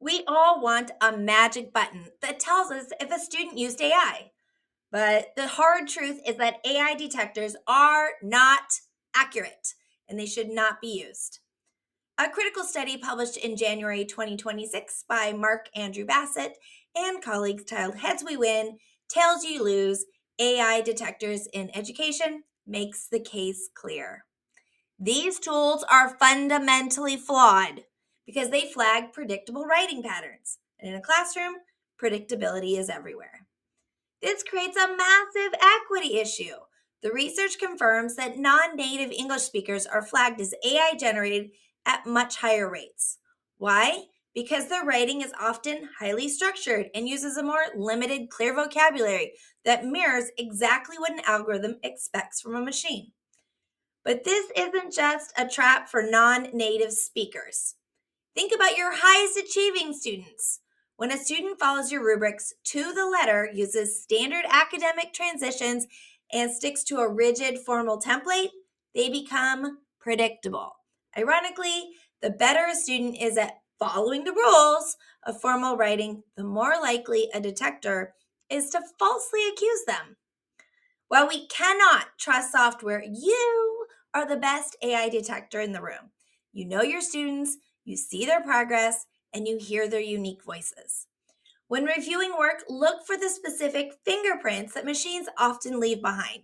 We all want a magic button that tells us if a student used AI. But the hard truth is that AI detectors are not accurate and they should not be used. A critical study published in January 2026 by Mark Andrew Bassett and colleagues titled Heads We Win, Tails You Lose, AI Detectors in Education makes the case clear. These tools are fundamentally flawed because they flag predictable writing patterns. And in a classroom, predictability is everywhere. This creates a massive equity issue. The research confirms that non-native English speakers are flagged as AI generated at much higher rates. Why? Because their writing is often highly structured and uses a more limited, clear vocabulary that mirrors exactly what an algorithm expects from a machine. But this isn't just a trap for non-native speakers. Think about your highest achieving students. When a student follows your rubrics to the letter, uses standard academic transitions, and sticks to a rigid formal template, they become predictable. Ironically, the better a student is at following the rules of formal writing, the more likely a detector is to falsely accuse them. While we cannot trust software, you are the best AI detector in the room. You know your students, you see their progress, and you hear their unique voices. When reviewing work, look for the specific fingerprints that machines often leave behind.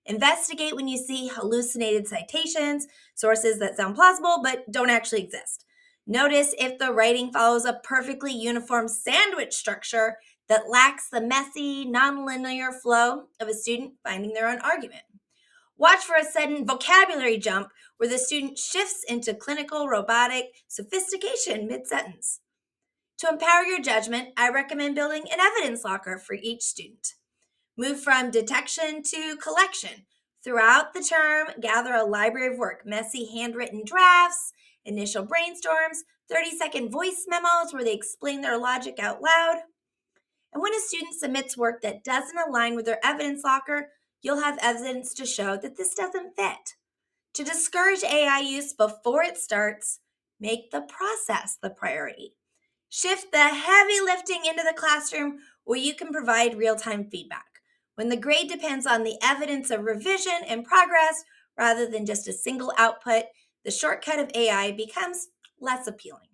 Investigate when you see hallucinated citations, sources that sound plausible but don't actually exist. Notice if the writing follows a perfectly uniform sandwich structure that lacks the messy, nonlinear flow of a student finding their own argument. Watch for a sudden vocabulary jump where the student shifts into clinical robotic sophistication mid-sentence. To empower your judgment, I recommend building an evidence locker for each student. Move from detection to collection. Throughout the term, gather a library of work, messy handwritten drafts, initial brainstorms, 30-second voice memos where they explain their logic out loud. And when a student submits work that doesn't align with their evidence locker, you'll have evidence to show that this doesn't fit. To discourage AI use before it starts, make the process the priority. Shift the heavy lifting into the classroom where you can provide real-time feedback. When the grade depends on the evidence of revision and progress rather than just a single output, the shortcut of AI becomes less appealing.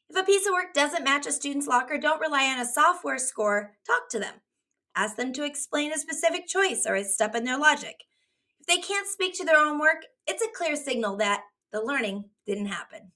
If a piece of work doesn't match a student's locker, don't rely on a software score. Talk to them. Ask them to explain a specific choice or a step in their logic. If they can't speak to their own work, it's a clear signal that the learning didn't happen.